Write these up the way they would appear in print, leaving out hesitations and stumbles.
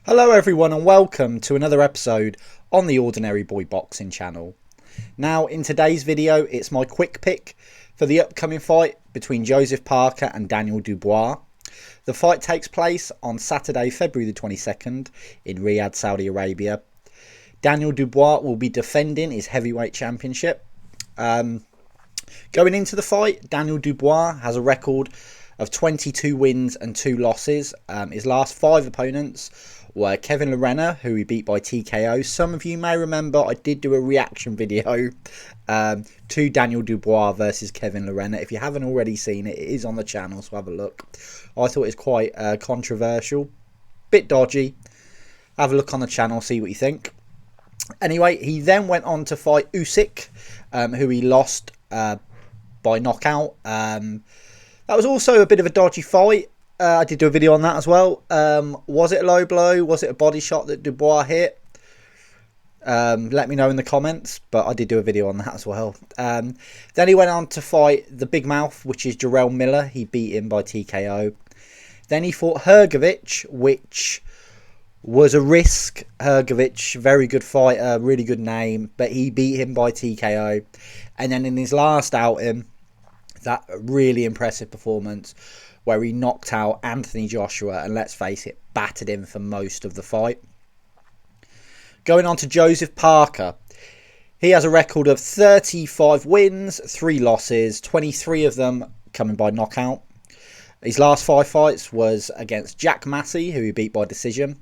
Hello everyone and welcome to another episode on the Ordinary Boy Boxing channel. Now in today's video it's my quick pick for the upcoming fight between Joseph Parker and Daniel Dubois. The fight takes place on Saturday, February the 22nd in Riyadh, Saudi Arabia. Daniel Dubois will be defending his heavyweight championship. Going into the fight, Daniel Dubois has a record of 22 wins and 2 losses. His last 5 opponents were Kevin Lerena, who he beat by TKO. Some of you may remember I did do a reaction video to Daniel Dubois versus Kevin Lerena. If you haven't already seen it, it is on the channel, so have a look. I thought it was quite controversial, bit dodgy. Have a look on the channel, see what you think. Anyway, he then went on to fight Usyk, who he lost by knockout. That was also a bit of a dodgy fight. I did do a video on that as well. Was it a low blow? Was it a body shot that Dubois hit? Let me know in the comments, but I did do a video on that as well. Then he went on to fight the big mouth, which is Jarrell Miller. He beat him by TKO. Then he fought Hrgovic, which was a risk. Hrgovic, very good fighter, really good name, but he beat him by TKO. And then in his last outing, that really impressive performance where he knocked out Anthony Joshua and, let's face it, battered him for most of the fight. Going on to Joseph Parker. He has a record of 35 wins, 3 losses, 23 of them coming by knockout. His last 5 fights was against Jack Massey, who he beat by decision.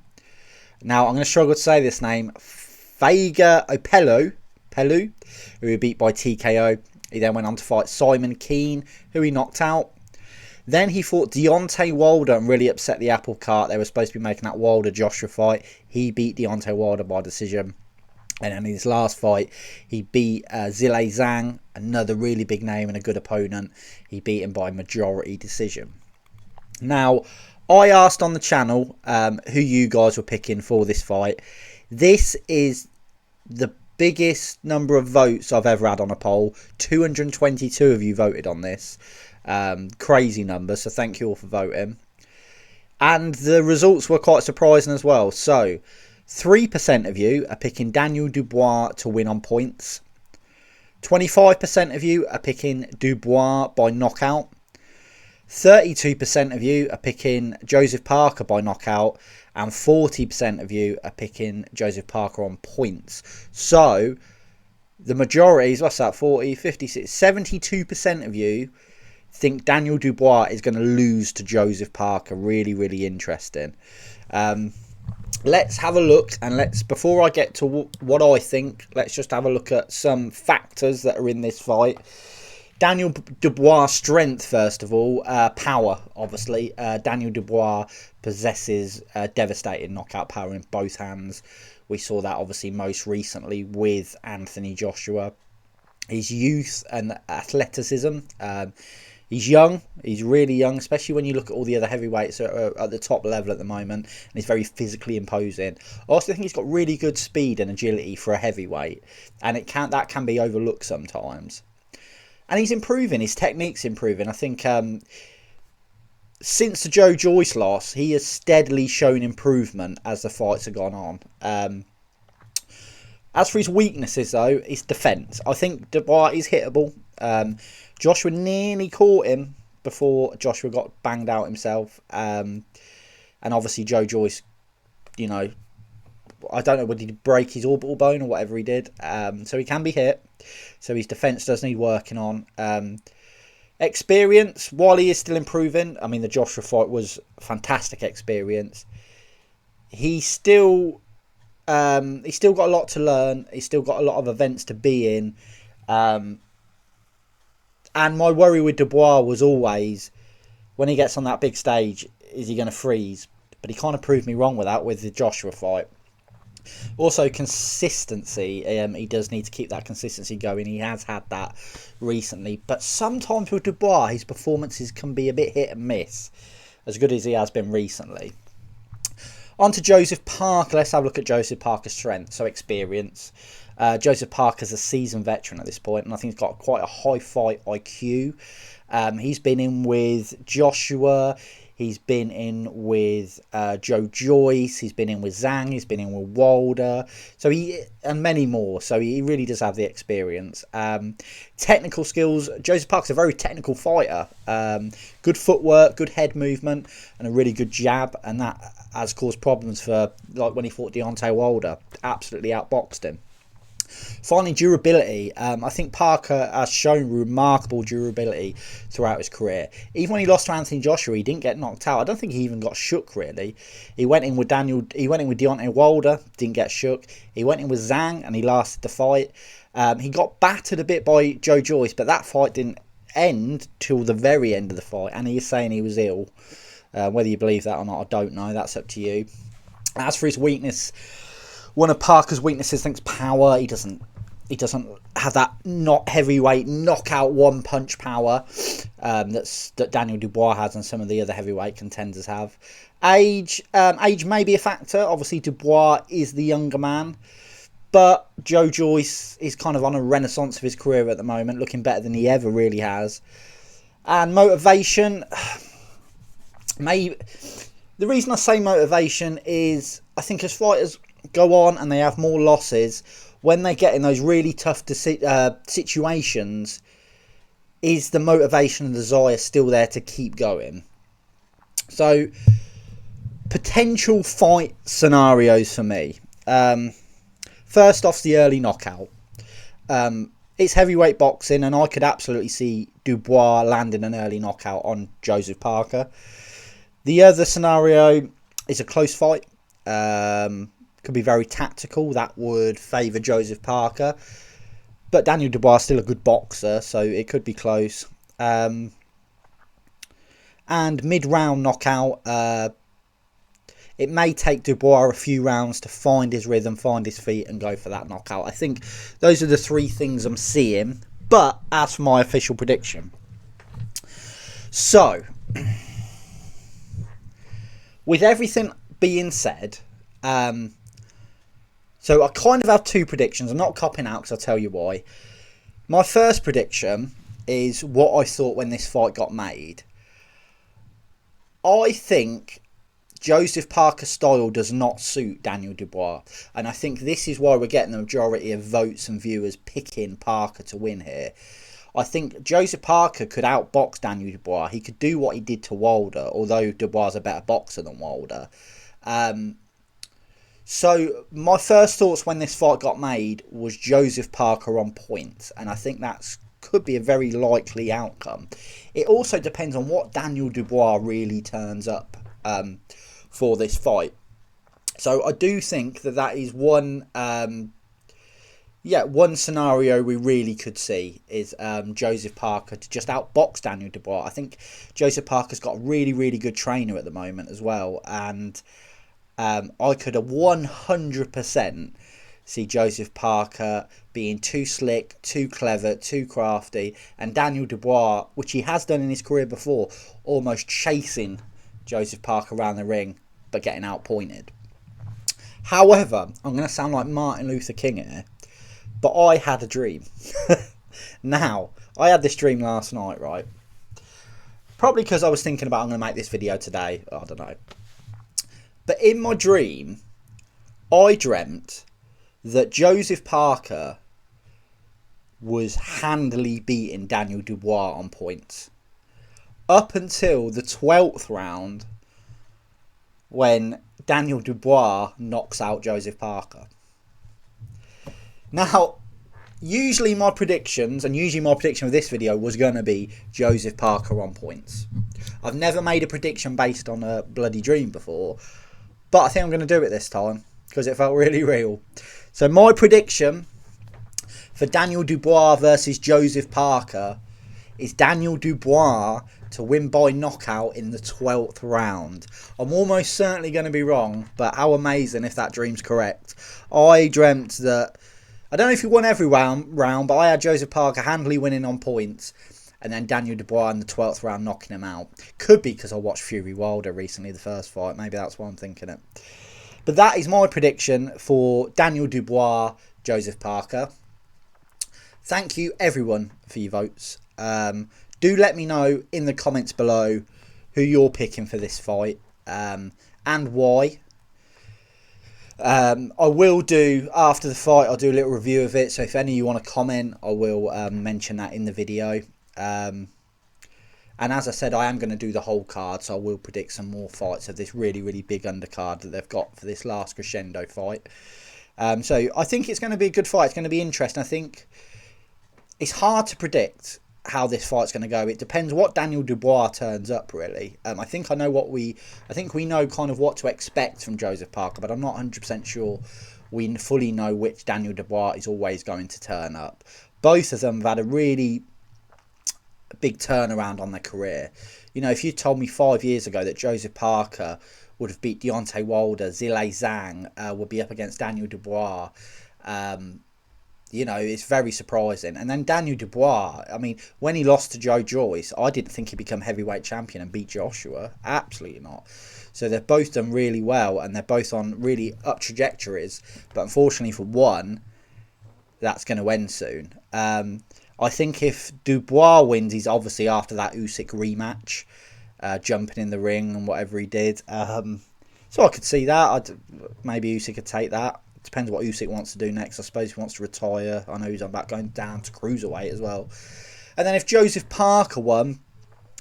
Now, I'm going to struggle to say this name. Fega Opelu, who he beat by TKO. He then went on to fight Simon Keane, who he knocked out. Then he fought Deontay Wilder and really upset the apple cart. They were supposed to be making that Wilder-Joshua fight. He beat Deontay Wilder by decision. And then in his last fight, he beat Zhilei Zhang, another really big name and a good opponent. He beat him by majority decision. Now, I asked on the channel who you guys were picking for this fight. This is the biggest number of votes I've ever had on a poll. 222 of you voted on this. Crazy number, so thank you all for voting. And the results were quite surprising as well. So 3% of you are picking Daniel Dubois to win on points. 25% of you are picking Dubois by knockout. 32% of you are picking Joseph Parker by knockout. And 40% of you are picking Joseph Parker on points. So the majority is, what's that, 40, 56, 72% of you think Daniel Dubois is going to lose to Joseph Parker. Really, really interesting. Let's have a look, and before I get to what I think, let's just have a look at some factors that are in this fight. Daniel Dubois' strength, first of all, power, obviously. Daniel Dubois possesses devastating knockout power in both hands. We saw that obviously most recently with Anthony Joshua. His youth and athleticism. He's young. He's really young, especially when you look at all the other heavyweights that are at the top level at the moment. And he's very physically imposing. I also think he's got really good speed and agility for a heavyweight. And that can be overlooked sometimes. And he's improving. His technique's improving. I think since the Joe Joyce loss, he has steadily shown improvement as the fights have gone on. As for his weaknesses, though, his defence. I think Dubois is hittable. Joshua nearly caught him before Joshua got banged out himself. And obviously Joe Joyce, you know, I don't know whether he break his orbital bone or whatever he did. So he can be hit. So his defence does need working on. Experience, while he is still improving, I mean, the Joshua fight was fantastic experience. He's still got a lot to learn. He's still got a lot of events to be in. And my worry with Dubois was always, when he gets on that big stage, is he going to freeze? But he kind of proved me wrong with that with the Joshua fight. Also, consistency. He does need to keep that consistency going. He has had that recently. But sometimes with Dubois, his performances can be a bit hit and miss, as good as he has been recently. On to Joseph Parker. Let's have a look at Joseph Parker's strength. So experience. Joseph Parker's a seasoned veteran at this point, and I think he's got quite a high fight IQ. He's been in with Joshua. He's been in with Joe Joyce. He's been in with Zhang. He's been in with Wilder. And many more. So he really does have the experience. Technical skills. Joseph Parker's a very technical fighter. Good footwork, good head movement, and a really good jab. And that has caused problems for, like, when he fought Deontay Wilder. Absolutely outboxed him. Finally, durability. I think Parker has shown remarkable durability throughout his career. Even when he lost to Anthony Joshua, he didn't get knocked out. I don't think he even got shook, really. He went in with Deontay Wilder, didn't get shook. He went in with Zhang, and he lasted the fight. He got battered a bit by Joe Joyce, but that fight didn't end till the very end of the fight, and he is saying he was ill. Whether you believe that or not, I don't know. That's up to you. As for his weakness, one of Parker's weaknesses, I think, is power. He doesn't have that not heavyweight knockout one punch power that Daniel Dubois has and some of the other heavyweight contenders have. Age may be a factor. Obviously, Dubois is the younger man, but Joe Joyce is kind of on a renaissance of his career at the moment, looking better than he ever really has. And motivation, maybe the reason I say motivation is I think as fighters go on and they have more losses, when they get in those really tough situations, is the motivation and desire still there to keep going? So, potential fight scenarios for me. First off's the early knockout. It's heavyweight boxing, and I could absolutely see Dubois landing an early knockout on Joseph Parker. The other scenario is a close fight. Could be very tactical. That would favour Joseph Parker. But Daniel Dubois is still a good boxer, so it could be close. And mid-round knockout, it may take Dubois a few rounds to find his rhythm, find his feet, and go for that knockout. I think those are the three things I'm seeing. But as for my official prediction. So, with everything being said, so I kind of have two predictions. I'm not copping out because I'll tell you why. My first prediction is what I thought when this fight got made. I think Joseph Parker's style does not suit Daniel Dubois. And I think this is why we're getting the majority of votes and viewers picking Parker to win here. I think Joseph Parker could outbox Daniel Dubois. He could do what he did to Wilder, although Dubois is a better boxer than Wilder. So my first thoughts when this fight got made was Joseph Parker on points, and I think that could be a very likely outcome. It also depends on what Daniel Dubois really turns up for this fight. So I do think that is one scenario we really could see is Joseph Parker to just outbox Daniel Dubois. I think Joseph Parker's got a really, really good trainer at the moment as well, and I could have 100% see Joseph Parker being too slick, too clever, too crafty, and Daniel Dubois, which he has done in his career before, almost chasing Joseph Parker around the ring, but getting outpointed. However, I'm going to sound like Martin Luther King here, but I had a dream. Now, I had this dream last night, right? Probably because I was thinking about I'm going to make this video today. I don't know. But in my dream, I dreamt that Joseph Parker was handily beating Daniel Dubois on points. Up until the 12th round, when Daniel Dubois knocks out Joseph Parker. Now, usually my prediction of this video was going to be Joseph Parker on points. I've never made a prediction based on a bloody dream before, but I think I'm going to do it this time because it felt really real. So my prediction for Daniel Dubois versus Joseph Parker is Daniel Dubois to win by knockout in the 12th round. I'm almost certainly going to be wrong, but how amazing if that dream's correct. I dreamt that, I don't know if he won every round, but I had Joseph Parker handily winning on points, and then Daniel Dubois in the 12th round knocking him out. Could be because I watched Fury Wilder recently, the first fight. Maybe that's why I'm thinking it. But that is my prediction for Daniel Dubois, Joseph Parker. Thank you, everyone, for your votes. Do let me know in the comments below who you're picking for this fight, and why. I will do, after the fight, I'll do a little review of it, so if any of you want to comment, I will mention that in the video. And as I said, I am going to do the whole card, so I will predict some more fights of this really, really big undercard that they've got for this last crescendo fight. So I think it's going to be a good fight. It's going to be interesting. I think it's hard to predict how this fight's going to go. It depends what Daniel Dubois turns up, really. I think we know kind of what to expect from Joseph Parker, but I'm not 100% sure we fully know which Daniel Dubois is always going to turn up. Both of them have had a really big turnaround on their career. You know, if you told me 5 years ago that Joseph Parker would have beat Deontay Wilder, Zhilei Zhang would be up against Daniel Dubois, you know, it's very surprising. And then Daniel Dubois, I mean, when he lost to Joe Joyce, I didn't think he'd become heavyweight champion and beat Joshua. Absolutely not. So they've both done really well, and they're both on really up trajectories. But unfortunately for one, that's going to end soon. I think if Dubois wins, he's obviously after that Usyk rematch, jumping in the ring and whatever he did. So I could see that. Maybe Usyk could take that. Depends what Usyk wants to do next. I suppose he wants to retire. I know he's on about going down to cruiserweight as well. And then if Joseph Parker won,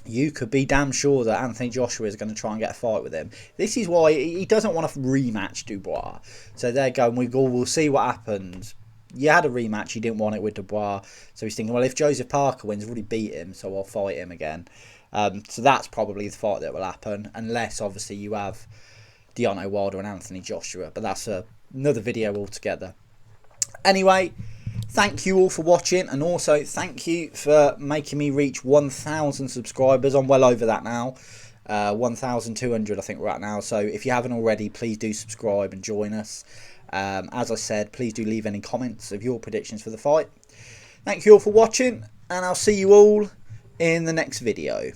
you could be damn sure that Anthony Joshua is going to try and get a fight with him. This is why he doesn't want to rematch Dubois. So they're going, we'll see what happens. You had a rematch, you didn't want it with Dubois. So he's thinking, well, if Joseph Parker wins, I've already beat him, so I'll fight him again. So that's probably the fight that will happen. Unless, obviously, you have Deontay Wilder and Anthony Joshua. But that's another video altogether. Anyway, thank you all for watching, and also thank you for making me reach 1,000 subscribers. I'm well over that now. 1,200 I think we're at now. So if you haven't already, please do subscribe and join us. As I said, please do leave any comments of your predictions for the fight. Thank you all for watching, and I'll see you all in the next video.